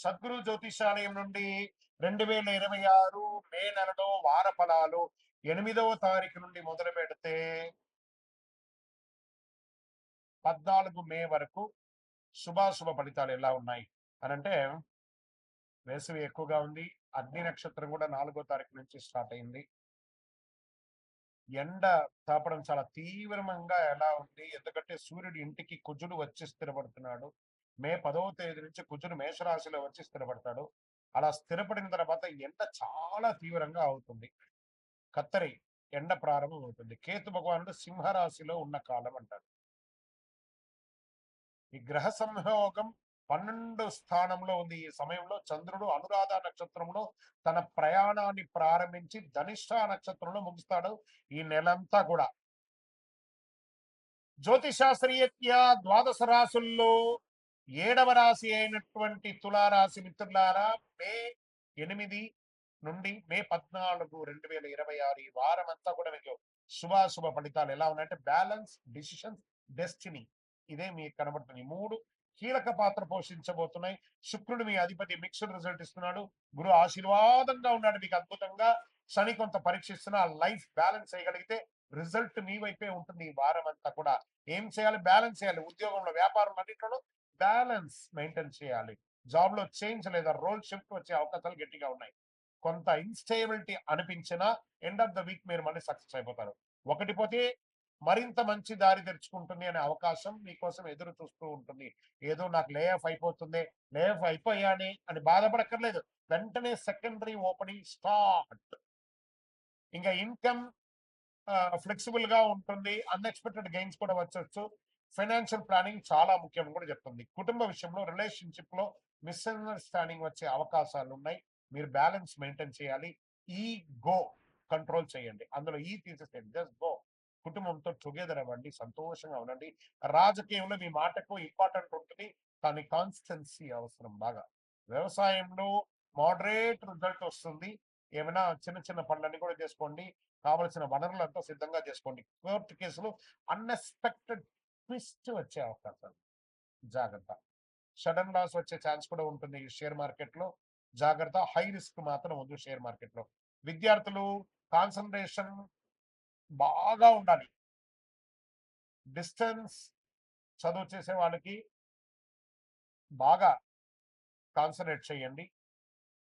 సద్గురు జ్యోతిషాలయం నుండి 2026 మే నెలలో వార ఫలాలు 8వ తారీఖు నుండి మొదలు పెడితే 14 మే వరకు శుభాశుభ ఫలితాలు ఎలా ఉన్నాయి అనంటే, వేసవి ఎక్కువగా ఉంది. అగ్ని నక్షత్రం కూడా 4వ తారీఖు నుంచి స్టార్ట్ అయింది. ఎండ తాపడం చాలా తీవ్రంగా ఎలా ఉంది, ఎందుకంటే సూర్యుడు ఇంటికి కుజుడు వచ్చి స్థిరపడుతున్నాడు. మే 10వ తేదీ నుంచి కుజుడు మేషరాశిలో వచ్చి స్థిరపడతాడు. అలా స్థిరపడిన తర్వాత ఎండ చాలా తీవ్రంగా అవుతుంది. కత్తరి ఎండ ప్రారంభం అవుతుంది. కేతు భగవానుడు సింహరాశిలో ఉన్న కాలం అంటారు. ఈ గ్రహ సంయోగం 12 స్థానంలో ఉంది. ఈ సమయంలో చంద్రుడు అనురాధ నక్షత్రంలో తన ప్రయాణాన్ని ప్రారంభించి ధనిష్ట నక్షత్రంలో ముగిస్తాడు ఈ నెలంతా కూడా. జ్యోతిశాస్త్రీయత్యా ద్వాదశ రాశుల్లో 7వ రాశి అయినటువంటి తులారాశి మిత్రులారా, మే 8 నుండి మే 14, 2026 ఈ వారం అంతా కూడా మీకు శుభాశుభ ఫలితాలు ఎలా ఉన్నాయంటే, బ్యాలెన్స్, డిసిషన్స్, డెస్టినీ ఇదే మీకు కనబడుతుంది. 3 కీలక పాత్ర పోషించబోతున్నాయి. శుక్రుడు మీ అధిపతి మిక్స్డ్ రిజల్ట్ ఇస్తున్నాడు. గురు ఆశీర్వాదంగా ఉన్నాడు మీకు అద్భుతంగా. శని కొంత పరీక్షిస్తున్న లైఫ్ బ్యాలెన్స్ చేయగలిగితే రిజల్ట్ మీ వైపే ఉంటుంది ఈ వారం అంతా కూడా. ఏం చేయాలి? బ్యాలెన్స్ చేయాలి. ఉద్యోగంలో, వ్యాపారం అన్నింటిలో బ్యాలెన్స్ మెయింటైన్ చేయాలి. జాబ్ లో చేంజ్ లేదా రోల్ షిఫ్ట్ వచ్చే అవకాశాలు గట్టిగా ఉన్నాయి. కొంత ఇన్స్టేబిలిటీ అనిపించినా ఎండ్ ఆఫ్ ద వీక్ మీరు మళ్ళీ సక్సెస్ అయిపోతారు. ఒకటి పోతే మరింత మంచి దారి తెరుచుకుంటుంది అనే అవకాశం మీకోసం ఎదురు చూస్తూ ఉంటుంది. ఏదో నాకు లే ఆఫ్ అయిపోతుంది, లే ఆఫ్ అయిపోయాని అని బాధపడక్కర్లేదు. వెంటనే సెకండరీ ఓపెనింగ్ స్టార్ట్. ఇంకా ఇన్కమ్ ఫ్లెక్సిబుల్ గా ఉంటుంది. అన్ఎక్స్పెక్టెడ్ గెయిన్స్ కూడా వచ్చొచ్చు. ఫైనాన్షియల్ ప్లానింగ్ చాలా ముఖ్యం కూడా చెప్తుంది. కుటుంబ విషయంలో, రిలేషన్షిప్ లో మిస్అండర్స్టాండింగ్ వచ్చే అవకాశాలు ఉన్నాయి. మీరు బ్యాలెన్స్ మెయింటైన్ చేయాలి. ఈ గో కంట్రోల్ చేయండి. అందులో ఈ తీసేసేయండి. Just go. కుటుంబంతో టుగెదర్ అవ్వండి, సంతోషంగా ఉండండి. రాజకీయంలో మీ మాటకు ఇంపార్టెంట్ ఉంటుంది, కానీ కాన్స్టెన్సీ అవసరం బాగా. వ్యవసాయంలో మోడరేట్ రిజల్ట్ వస్తుంది. ఏమైనా చిన్న చిన్న పనులన్నీ కూడా చేసుకోండి. కావలసిన వనరులంతా సిద్ధంగా చేసుకోండి. కోర్టు కేసులు అన్ఎక్స్పెక్టెడ్ ట్విస్ట్ వచ్చే అవకాశాలు, జాగ్రత్త. సడన్ లాస్ వచ్చే ఛాన్స్ కూడా ఉంటుంది ఈ షేర్ మార్కెట్ లో. జాగ్రత్త. హై రిస్క్ మాత్రం వద్దు షేర్ మార్కెట్ లో. విద్యార్థులు కాన్సన్ట్రేషన్ బాగా ఉండాలి. డిస్టెన్స్ చదువు చేసే వాళ్ళకి బాగా కాన్సన్ట్రేట్ చేయండి.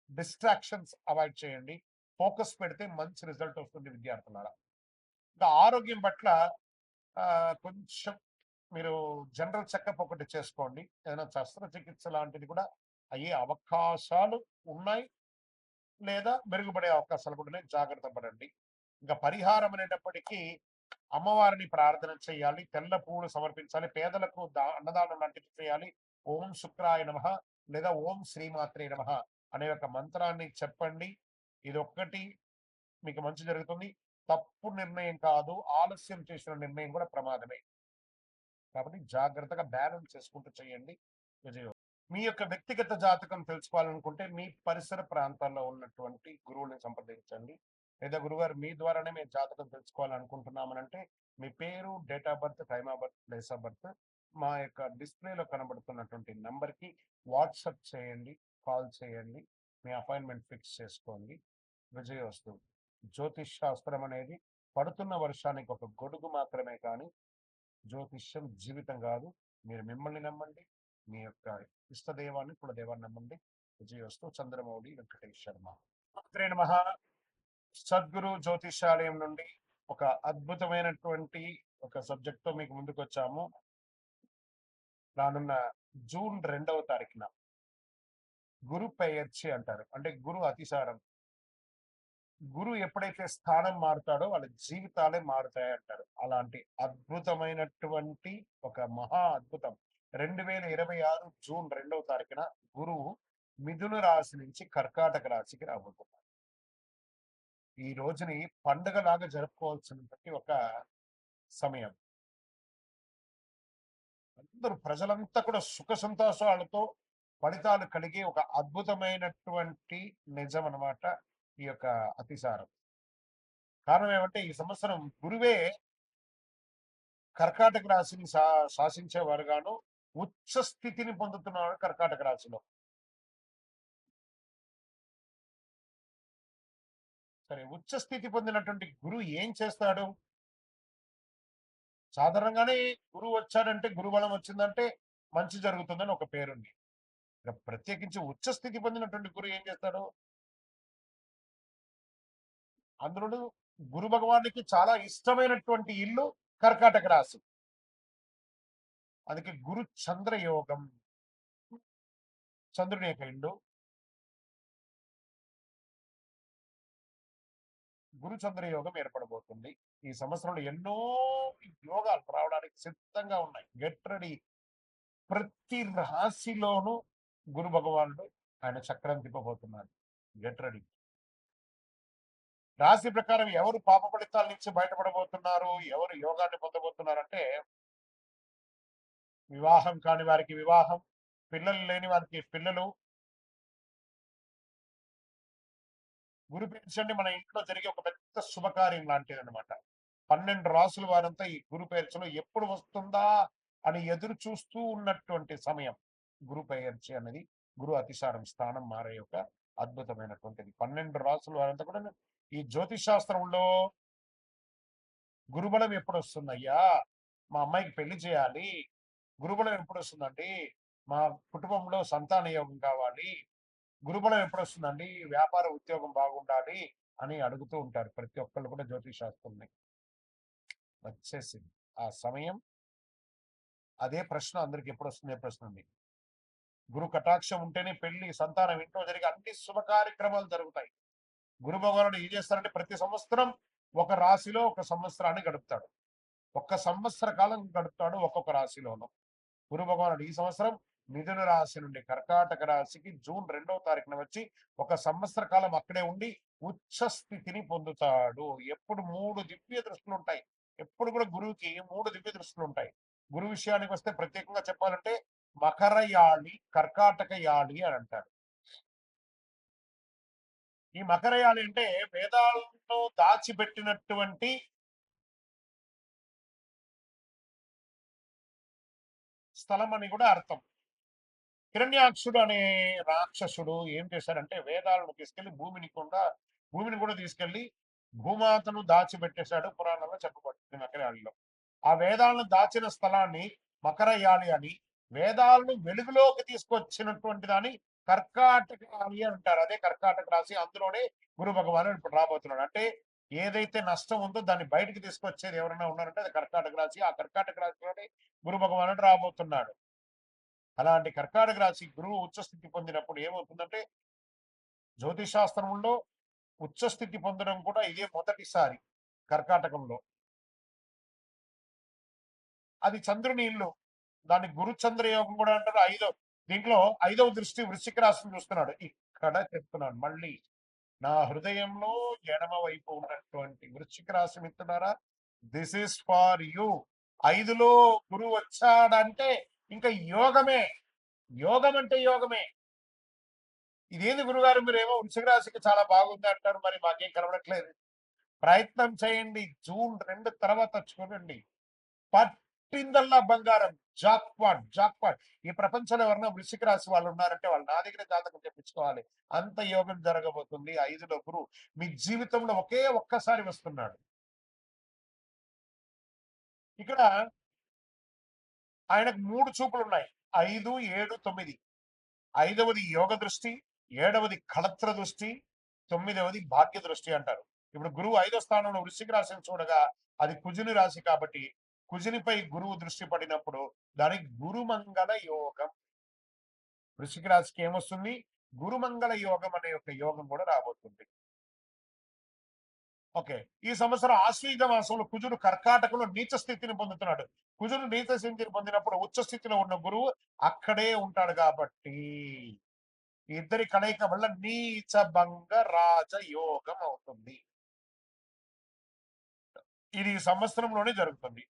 డిస్ట్రాక్షన్స్ అవాయిడ్ చేయండి. ఫోకస్ పెడితే మంచి రిజల్ట్ వస్తుంది విద్యార్థులారా. ఇంకా ఆరోగ్యం పట్ల కొంచెం మీరు జనరల్ చెకప్ ఒకటి చేసుకోండి. ఏదైనా శస్త్రచికిత్స లాంటిది కూడా అయ్యే అవకాశాలు ఉన్నాయి, లేదా మెరుగుపడే అవకాశాలు కూడా ఉన్నాయి. జాగ్రత్త పడండి. ఇంకా పరిహారం అనేటప్పటికీ అమ్మవారిని ప్రార్థన చేయాలి. తెల్ల పువ్వులు సమర్పించాలి. పేదలకు అన్నదానం లాంటివి చేయాలి. ఓం శుక్రాయ నమః లేదా ఓం శ్రీమాత్రే నమః అనే ఒక మంత్రాన్ని చెప్పండి. ఇదొక్కటి మీకు మంచి జరుగుతుంది. తప్పు నిర్ణయం కాదు, ఆలస్యం చేసిన నిర్ణయం కూడా ప్రమాదమే. కాబట్టి జాగ్రత్తగా బ్యాలెన్స్ చేసుకుంటూ చేయండి. విజయం. మీ యొక్క వ్యక్తిగత జాతకం తెలుసుకోవాలనుకుంటే మీ పరిసర ప్రాంతాల్లో ఉన్నటువంటి గురువుని సంప్రదించండి. లేదా గురుగారు మీ ద్వారానే మేము జాతకం తెలుసుకోవాలనుకుంటున్నామనంటే మీ పేరు, date of birth, time of birth, place of birth మా యొక్క డిస్ప్లేలో కనబడుతున్నటువంటి నంబర్కి వాట్సాప్ చేయండి, కాల్ చేయండి. మీ అపాయింట్మెంట్ ఫిక్స్ చేసుకోండి. విజయోస్తు. జ్యోతిష్ శాస్త్రం అనేది పడుతున్న వర్షానికి ఒక గొడుగు మాత్రమే కానీ జ్యోతిష్యం జీవితం కాదు. మీరు మిమ్మల్ని నమ్మండి, మీ యొక్క ఇష్టదైవాన్ని, కులదైవాన్ని నమ్మండి. విజయోస్తు. చంద్రమౌళి వెంకటేష్ శర్మ. శ్రీ నమః. సద్గురు జ్యోతిషాలయం నుండి ఒక అద్భుతమైనటువంటి ఒక సబ్జెక్ట్ తో మీకు ముందుకు వచ్చాము. రానున్న జూన్ 2వ తారీఖున గురు పెయర్చి అంటారు, అంటే గురు అతిసారం. గురు ఎప్పుడైతే స్థానం మారుతాడో వాళ్ళ జీవితాలే మారుతాయి అంటారు. అలాంటి అద్భుతమైనటువంటి ఒక మహా అద్భుతం 2026 జూన్ 2వ తారీఖున గురువు మిథున రాశి నుంచి కర్కాటక రాశికి రాబోతున్నారు. ఈ రోజుని పండుగలాగా జరుపుకోవాల్సినటువంటి ఒక సమయం. అందరూ ప్రజలంతా కూడా సుఖ సంతోషాలతో ఫలితాలు కలిగే ఒక అద్భుతమైనటువంటి నిజం అన్నమాట ఈ యొక్క అతిసారం. కారణం ఏమంటే ఈ సంవత్సరం గురువే కర్కాటక రాశిని శాసించేవారుగాను ఉచ్చ స్థితిని పొందుతున్నారు కర్కాటక రాశిలో. సరే, ఉచ్చ స్థితి పొందినటువంటి గురువు ఏం చేస్తాడు? సాధారణంగానే గురువు వచ్చాడంటే, గురుబలం వచ్చిందంటే మంచి జరుగుతుందని ఒక పేరుంది. ఇక ప్రత్యేకించి ఉచ్చ స్థితి పొందినటువంటి గురువు ఏం చేస్తాడు? అందులోను గురు భగవానుడికి చాలా ఇష్టమైనటువంటి ఇల్లు కర్కాటక రాశి. అందుకే గురు చంద్ర యోగం, చంద్రుని యొక్క ఇల్లు గురు చంద్ర యోగం ఏర్పడబోతుంది. ఈ సంవత్సరంలో ఎన్నో యోగాలు రావడానికి సిద్ధంగా ఉన్నాయి. Get ready. ప్రతి రాశిలోనూ గురు భగవానుడు ఆయన చక్రం తిప్పబోతున్నాడు. Get ready. రాశి ప్రకారం ఎవరు పాప ఫలితాల నుంచి బయటపడబోతున్నారు, ఎవరు యోగాన్ని పొందబోతున్నారంటే, వివాహం కాని వారికి వివాహం, పిల్లలు లేని వారికి పిల్లలు. గురు పేర్చండి మన ఇంట్లో జరిగే ఒక పెద్ద శుభకార్యం లాంటిది అనమాట. 12 రాసుల వారంతా ఈ గురు పేర్చలో ఎప్పుడు వస్తుందా అని ఎదురు చూస్తూ ఉన్నటువంటి సమయం. గురు పేర్చి అనేది గురు అతిసారం స్థానం మారే యొక్క అద్భుతమైనటువంటిది. 12 రాసుల వారంతా కూడా ఈ జ్యోతిష్ శాస్త్రంలో గురుబలం ఎప్పుడు వస్తుందయ్యా, మా అమ్మాయికి పెళ్లి చేయాలి, గురుబలం ఎప్పుడు వస్తుందండి, మా కుటుంబంలో సంతాన యోగం కావాలి, గురుబలం ఎప్పుడు వస్తుందండి, వ్యాపార ఉద్యోగం బాగుండాలి అని అడుగుతూ ఉంటారు ప్రతి ఒక్కళ్ళు కూడా జ్యోతిష్ శాస్త్రంని. వచ్చేసింది ఆ సమయం. అదే ప్రశ్న అందరికి ఎప్పుడు వస్తుంది ప్రశ్న ఉంది. గురు కటాక్షం ఉంటేనే పెళ్లి, సంతానం, ఇంట్లో జరిగే అన్ని శుభ కార్యక్రమాలు జరుగుతాయి. గురు భగవానుడు ఏం చేస్తారంటే ప్రతి సంవత్సరం ఒక రాశిలో ఒక సంవత్సరాన్ని గడుపుతాడు. ఒక్క సంవత్సర కాలం గడుపుతాడు ఒక్కొక్క రాశిలోనూ. గురు భగవానుడు ఈ సంవత్సరం మిథున రాశి నుండి కర్కాటక రాశికి జూన్ 2వ తారీఖున వచ్చి ఒక సంవత్సర కాలం అక్కడే ఉండి ఉచ్చ స్థితిని పొందుతాడు. ఎప్పుడు 3 దివ్య దృష్టిలు ఉంటాయి. ఎప్పుడు కూడా గురువుకి 3 దివ్య దృష్టిలు ఉంటాయి. గురు విషయానికి వస్తే ప్రత్యేకంగా చెప్పాలంటే మకర యాళి, కర్కాటక యాళి అని అంటారు. ఈ మకర యాళి అంటే వేదాలను దాచిపెట్టినటువంటి స్థలం అని కూడా అర్థం. హిరణ్యాక్షుడు అనే రాక్షసుడు ఏం చేశాడంటే వేదాలను తీసుకెళ్లి భూమిని కూడా తీసుకెళ్లి భూమాతను దాచిపెట్టేశాడు. పురాణంలో చెప్పబడుతుంది మకరయాళిలో. ఆ వేదాలను దాచిన స్థలాన్ని మకరయాళి అని, వేదాలను వెలుగులోకి తీసుకొచ్చినటువంటి దాన్ని కర్కాటక యాళి అంటారు. అదే కర్కాటక రాశి. అందులోనే గురు భగవానుడు ఇప్పుడు రాబోతున్నాడు. అంటే ఏదైతే నష్టం ఉందో దాన్ని బయటికి తీసుకొచ్చేది ఎవరైనా ఉన్నారంటే అది కర్కాటక రాశి. ఆ కర్కాటక రాశిలోనే గురు భగవానుడు రాబోతున్నాడు. అలాంటి కర్కాటక రాశి గురువు ఉచ్చస్థితి పొందినప్పుడు ఏమవుతుందంటే, జ్యోతిష్ శాస్త్రంలో ఉచ్చస్థితి పొందడం కూడా ఇదే మొదటిసారి కర్కాటకంలో. అది చంద్రుని ఇల్లు. దాన్ని గురు చంద్ర యోగం కూడా అంటారు. దీంట్లో 5వ దృష్టి వృశ్చిక రాశిని చూస్తున్నాడు. ఇక్కడ చెప్తున్నాను మళ్ళీ, నా హృదయంలో ఎడమ వైపు ఉన్నటువంటి వృశ్చిక రాశి మిత్రులారా, దిస్ ఈస్ ఫార్ యూ. 5లో గురువు వచ్చాడంటే ఇంకా యోగమే. యోగం అంటే యోగమే. ఇదేంది గురుగారు మీరేమో వృశ్చిక రాశికి చాలా బాగుంది అంటారు, మరి మాకేం కనబడట్లేదు. ప్రయత్నం చేయండి. జూన్ 2 తర్వాత చూడండి, పట్టిందల్లా బంగారం. Jackpot jackpot. ఈ ప్రపంచంలో ఎవరైనా వృశ్చిక రాశి వాళ్ళు ఉన్నారంటే వాళ్ళు నా దగ్గర జాతకం తెప్పించుకోవాలి. అంత యోగం జరగబోతుంది. 5లో గురువు మీ జీవితంలో ఒక్కసారి వస్తున్నాడు. ఇక్కడ ఆయనకు 3 చూపులు ఉన్నాయి. 5, 7, 9. 5వది యోగ దృష్టి, 7వది కళత్ర దృష్టి, 9వది భాగ్య దృష్టి అంటారు. ఇప్పుడు గురువు 5వ స్థానంలో వృశ్చిక రాశిని చూడగా అది కుజుని రాశి కాబట్టి కుజునిపై గురువు దృష్టి పడినప్పుడు దానికి గురుమంగళ యోగం. వృశ్చిక రాశికి ఏమొస్తుంది? గురుమంగళ యోగం అనే ఒక యోగం కూడా రాబోతుంది. ఓకే. ఈ సంవత్సరం ఆశ్వీజ మాసంలో కుజుడు కర్కాటకంలో నీచ స్థితిని పొందుతున్నాడు. కుజుడు నీచ స్థితిని పొందినప్పుడు ఉచ్చ స్థితిలో ఉన్న గురువు అక్కడే ఉంటాడు కాబట్టి ఇద్దరి కలయిక వల్ల నీచ భంగ రాజ యోగం అవుతుంది. ఇది ఈ సంవత్సరంలోనే జరుగుతుంది.